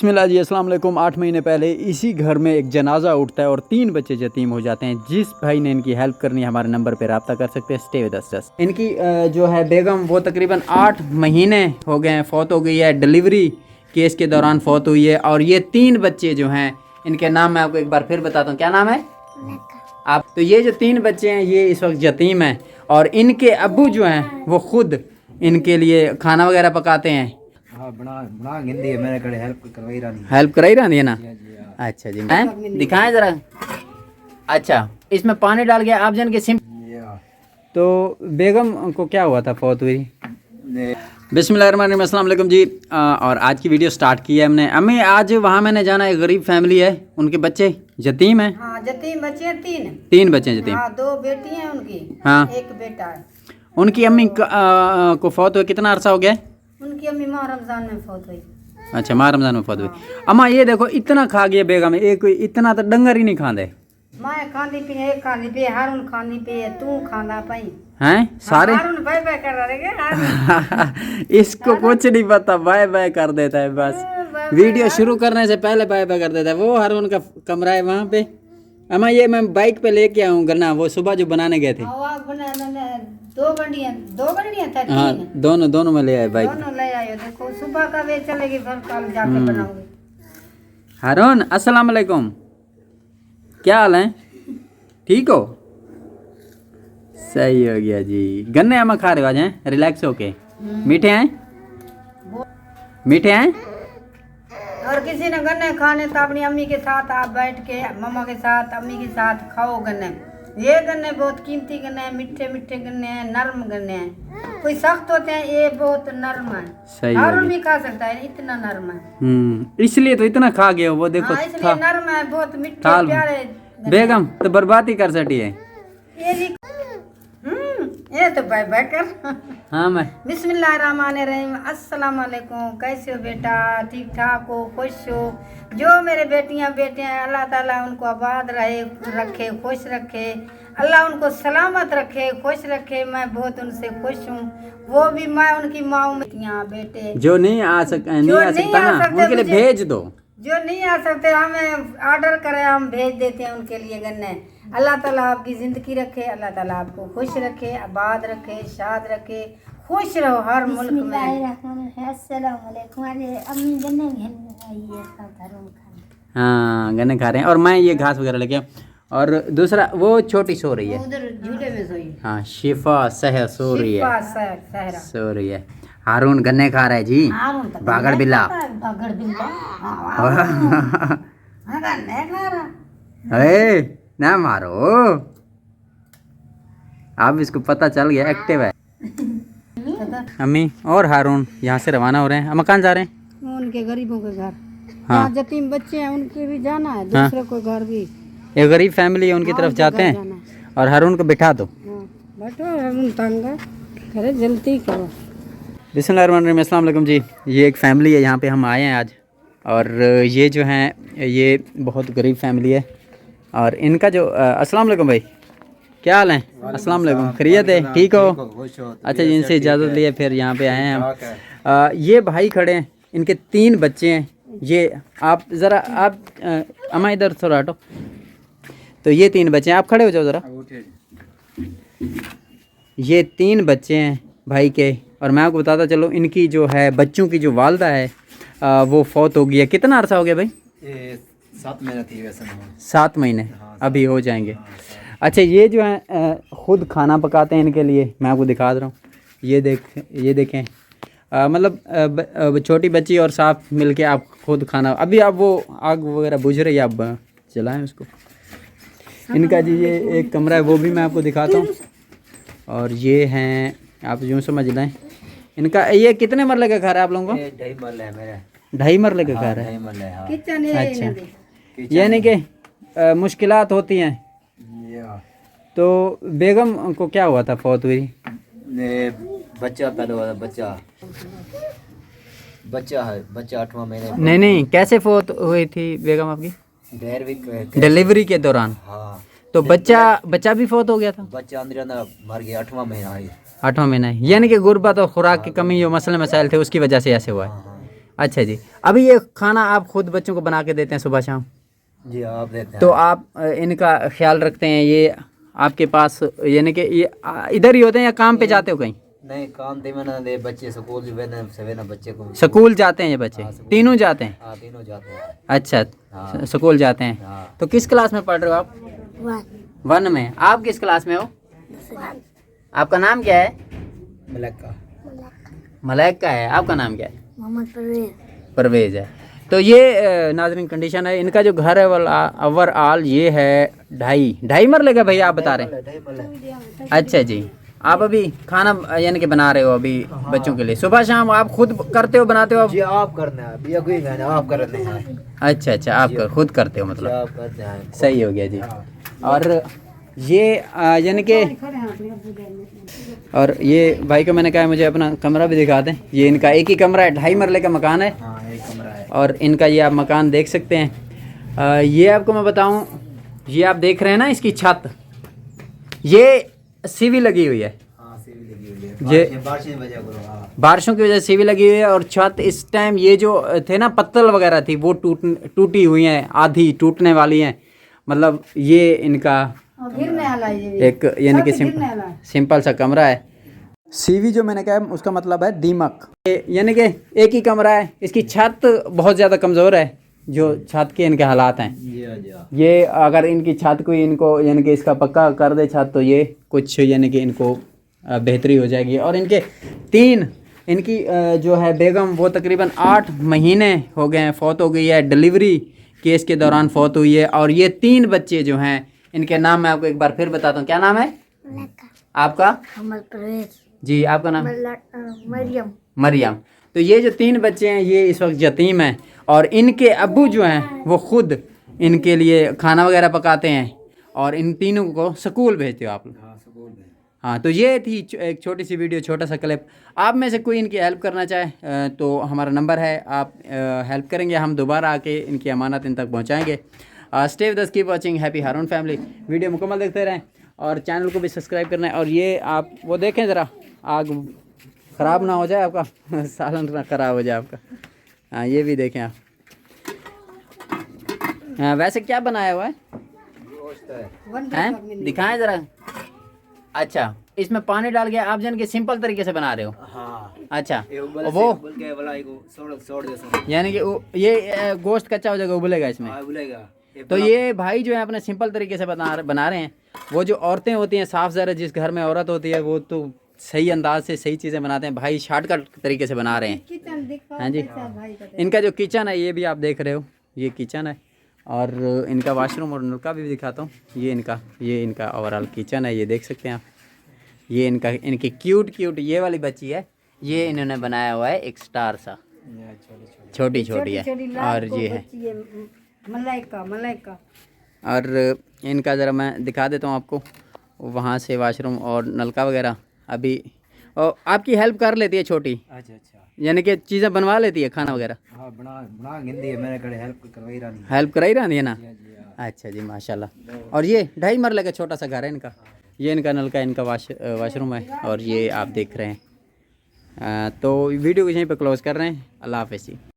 बिस्मिल्लाह जी, अस्सलाम वालेकुम। 8 महीने पहले इसी घर में एक जनाजा उठता है और 3 बच्चे यतीम हो जाते हैं। जिस भाई ने इनकी हेल्प करनी है हमारे नंबर पे रब्ता कर सकते हैं। स्टे विद अस। इनकी जो है बेगम, वो तकरीबन 8 महीने हो गए हैं, फौत हो गई है। डिलीवरी केस के दौरान फौत हुई है। और ये 3 बच्चे जो हैं, इनके नाम मैं आपको एक बार फिर बताता हूँ। क्या नाम है आप? तो ये जो 3 बच्चे हैं ये इस वक्त यतीम हैं और इनके अब्बू जो हैं वो खुद इनके लिए खाना वगैरह पकाते हैं। हेल्प कराई रही है ना। अच्छा जी, मैं दिखाएं जरा। अच्छा, इसमें पानी डाल के आप जन के सिम। तो बेगम को क्या हुआ था, फौत हुई? बिस्मिल्लाहिर्रहमानिर्रहीम, अस्सलाम वालेकुम जी। और आज की वीडियो स्टार्ट की है हमने। अम्मी, आज वहाँ मैंने जाना है, गरीब फैमिली है, उनके बच्चे यतीम हैं। हाँ, यतीम बच्चे हैं, 3 बच्चे यतीम। हाँ, 2 बेटी हैं उनकी। हाँ, एक बेटा है। उनकी अम्मी को फौत हुए कितना अरसा हो गया? उनकी अम्मी माह रमजान में फौत हुई। अच्छा, माह रमजान में फौत हुई। अम्मा ये देखो, इतना खा गया बेगम, एक इतना तो डंगर ही नहीं खाते। मैं खानी पी, एक खानी पी, हारून खानी पी, तू खाना पाई हैं सारे। हारून बाय बाय कर रहे इसको कुछ नहीं पता, बाय बाय कर देता है बस। वीडियो शुरू करने से पहले बाय बाय कर देता है। वो हारून का कमरा है वहाँ पे। अम्मा ये मैं बाइक पे लेके आऊँ गन्ना, वो सुबह जो बनाने गए थे। दो बंडियां था। हाँ, दोनों में ले आए बाइक। दोनों ले आयो। देखो सुबह का वे चलेगी, फिर कल जाके बनाऊंगी। हारून, अस्सलाम वालेकुम, क्या हाल है? ठीक हो? सही हो गया जी। गन्ने अम्मा खा रहे हो आज हैं, रिलैक्स होके। मीठे हैं? मीठे हैं? और किसी ने गन्ने खाने तो अपनी अम्मी के साथ आप बैठ के, मम्मा के साथ, अम्मी के साथ खाओ गन्ने। ये गन्ने बहुत कीमती गन्ने हैं, मीठे मीठे गन्ने हैं, नरम गन्ने हैं। कोई सख्त होते हैं, ये बहुत नरम है। सही हारून भी खा सकता है, इतना नरम है। इसलिए तो इतना खा गए हो। वो देखो हाँ, इसलिए नरम है, बहुत मीठे प्यारे। बेगम तो बर्बादी कर सटी है ये भी ये तो बाय बाय कर। हाँ, मैं बिस्मिल्लाहिर्रहमानिर्रहीम, अस्सलाम वालेकुम। कैसे हो बेटा? ठीक ठाक हो, खुश हो? जो मेरे बेटियां बेटे हैं, अल्लाह ताला उनको आबाद रखे, खुश रखे। अल्लाह उनको सलामत रखे, खुश रखे। मैं बहुत उनसे खुश हूँ। वो भी मैं उनकी माँ हूँ। बेटियां बेटे जो नहीं आ सकता ना, उनके लिए भेज दो। जो नहीं आ सकते हमें ऑर्डर करें, हम भेज देते हैं उनके लिए गन्ने। अल्लाह ताला आपकी ज़िंदगी रखे, अल्लाह ताला आपको खुश रखे, आबाद रखे, शाद रखे, खुश रहो हर मुल्क में। हाँ, गन्ने खा रहे हैं और मैं ये घास वगैरह लेके। और दूसरा वो छोटी सो रही है उधर झूले में सोई। हाँ, शिफा सहर सो रही है। सहरा सो रही है। हारून गन्ने खा रहा है जी। बागड़ बिल्ला। बागड़ बिल्ला गन्ने खा रहा। अरे ना मारो, अब इसको पता चल गया एक्टिव है। अम्मी और हारून यहाँ से रवाना हो रहे हैं। हम कहाँ जा रहे हैं? उनके गरीबों के घर। हाँ, यतीम बच्चे हैं, उनके भी जाना है। दूसरे कोई घर भी, ये गरीब फैमिली है, उनकी तरफ जाते हैं। और हारून को बिठा दो। बैठो, हारून तंग करे, जल्दी करो। बिस्मिल्लाहिर्रहमानिर्रहीम, अस्सलाम वालेकुम जी। ये एक फैमिली है, यहाँ पे हम आए हैं आज। और ये जो हैं, ये बहुत गरीब फैमिली है। और इनका जो अस्सलाम वालेकुम भाई, क्या हाल है? अस्सलाम वालेकुम, खैरियत है? ठीक हो? अच्छा जी, इनसे इजाज़त लिए फिर यहाँ पे आए हैं हम। ये भाई खड़े हैं, इनके 3 बच्चे हैं। ये आप ज़रा आप अम्मा इधर थोड़ा हटो। तो ये 3 बच्चे हैं, आप खड़े हो जाओ ज़रा। ये 3 बच्चे हैं भाई के। और मैं आपको बताता चलो, इनकी जो है बच्चों की जो वालदा है वो फौत हो गई है। कितना अरसा हो गया भाई? 7 महीने थी वैसे। 7 महीने अभी हो जाएंगे। अच्छा, ये जो है खुद खाना पकाते हैं इनके लिए। मैं आपको दिखा रहा हूँ, ये देखें। मतलब छोटी बच्ची और साफ मिलके आप खुद खाना। अभी आप वो आग वगैरह बुझ रही है, आप चलाएं उसको। इनका जी ये एक कमरा है, वो भी मैं आपको दिखाता हूँ। और ये हैं, आप यूँ समझ लें, इनका ये कितने मरले का घर है आप लोगों को? 2.5 मरले है मेरा। 2.5 मरले का घर है। 2.5 मरले है। किचन है। अच्छा, यानी कि मुश्किलात होती हैं। तो बेगम को क्या हुआ था, फौत हुई? बच्चा पैदा हुआ था। बच्चा है, बच्चा 8वां महीने। नहीं, कैसे फौत हुई थी बेगम आपकी? डिलीवरी के दौरान। हाँ, तो बच्चा भी फौत हो गया था? बच्चा अंदर मर गया। 8वां महीना है। 8वां महीना है, यानी कि गुर्बत और खुराक की कमी जो मसले मसाइल थे उसकी वजह से ऐसे हुआ है। अच्छा जी। अभी ये खाना आप खुद बच्चों को बना के देते हैं सुबह शाम? जी आप देते हैं। तो आप इनका ख्याल रखते हैं, ये आपके पास यानी कि ये इधर ही होते हैं या काम पे जाते हो कहीं? नहीं काम ते मैंने दे बच्चे स्कूल जो वेना सवेना बच्चे को स्कूल जाते हैं ये बच्चे? हाँ, स्कूल। तीनों जाते हैं? हाँ तीनों जाते हैं। अच्छा, हाँ। स्कूल जाते हैं। हाँ। तो किस क्लास में पढ़ रहे हो आप? 1 में। आप किस क्लास में हो? आपका नाम क्या है? मलक्का। मलाइका है। आपका नाम क्या है? मोहम्मद परवेज। परवेज है। तो ये नाजरीन कंडीशन है इनका। जो घर है वो ओवरऑल ये है 2.5 मरले का भैया आप बता रहे हैं? अच्छा जी। आप अभी खाना यानी कि बना रहे हो अभी बच्चों के लिए? सुबह शाम आप खुद करते हो, बनाते हो आप? जी आप करना है भैया, कोई कहना आप करते हैं। अच्छा अच्छा, आप खुद करते हो जी, मतलब? आप करते हैं। सही हो गया जी। और ये यानी कि और ये भाई को मैंने कहा मुझे अपना कमरा भी दिखा दें। ये इनका एक ही कमरा है, 2.5 मरले का मकान है। हाँ एक कमरा है। और इनका ये आप मकान देख सकते हैं। ये आपको मैं बताऊं, ये आप देख रहे हैं ना इसकी छत, ये सीवी लगी हुई है। हाँ सीवी लगी हुई ये है, बारिश वजह करो। हाँ बारिशों की वजह से सीवी लगी हुई है। और छत इस टाइम ये जो थे ना पत्तल वगैरह थी वो टूटी हुई हैं, आधी टूटने वाली हैं। मतलब ये इनका एक यानी कि सिंपल सा कमरा है। सीवी जो मैंने कहा उसका मतलब है दीमक। यानी कि एक ही कमरा है, इसकी छत बहुत ज़्यादा कमज़ोर है। जो छत के इनके हालात हैं, ये अगर इनकी छत कोई इनको यानी कि इसका पक्का कर दे छत, तो ये कुछ यानी कि इनको बेहतरी हो जाएगी। और इनके 3 इनकी जो है बेगम वो तकरीबन 8 महीने हो गए हैं, फौत हो गई है, डिलीवरी केस के दौरान फौत हुई है। और ये 3 बच्चे जो हैं इनके नाम मैं आपको एक बार फिर बताता हूँ। क्या नाम है आपका? मोहम्मद परवेज जी। आपका नाम? मरियम। मरियम। तो ये जो 3 बच्चे हैं ये इस वक्त यतीम हैं। और इनके अब्बू जो हैं वो खुद इनके लिए खाना वगैरह पकाते हैं और इन तीनों को स्कूल भेजते हो आप लोग? हाँ। तो ये थी एक छोटी सी वीडियो, छोटा सा क्लिप। आप में से कोई इनकी हेल्प करना चाहे तो हमारा नंबर है, आप हेल्प करेंगे, हम दोबारा आके इनकी अमानत इन तक पहुँचाएँगे। Stay with us, keep watching happy Haroon family. Video मुकम्मल देखते रहें और चैनल को भी सब्सक्राइब करना है। और ये आप वो देखें ज़रा, आग ख़राब ना हो जाए आपका सालन ना ख़राब हो जाए आपका। हाँ ये भी देखें आप। हाँ वैसे क्या बनाया हुआ है? हैं दिखाएं ज़रा। अच्छा, इसमें पानी डाल के आप जन के सिंपल तरीके से बना रहे हो? हाँ। अच्छा। वो यानी कि ये गोश्त कच्चा हो जाएगा, उबलेगा इसमें? उबलेगा। तो ये भाई जो है अपने सिंपल तरीके से बना रहे हैं। वो जो औरतें होती हैं साफ ज़रा, जिस घर में औरत होती है वो तो सही अंदाज से सही चीज़ें बनाते हैं। भाई शॉर्टकट तरीके से बना रहे हैं। हाँ जी। इनका जो किचन है ये भी आप देख रहे हो, ये किचन है। और इनका वाशरूम और नलका भी दिखाता हूँ। ये इनका ओवरऑल किचन है, ये देख सकते हैं आप। ये इनकी क्यूट ये वाली बच्ची है, ये इन्होंने बनाया हुआ है एक स्टार सा, छोटी है। और ये है मलाइका। और इनका ज़रा मैं दिखा देता हूँ आपको, वहाँ से वाशरूम और नलका वगैरह। अभी और आपकी हेल्प कर लेती है छोटी? अच्छा अच्छा। यानी कि चीज़ें बनवा लेती है, खाना वगैरह? हाँ बना गिंदी है, मैंने कड़े हेल्प कराई रही है ना? अच्छा जी माशाल्लाह। और ये 2.5 मरले का छोटा सा घर है इनका। ये इनका नलका, इनका वाशरूम है। और ये आप देख रहे हैं। तो वीडियो को यहीं पे क्लोज़ कर रहे हैं। अल्लाह हाफ़िज़।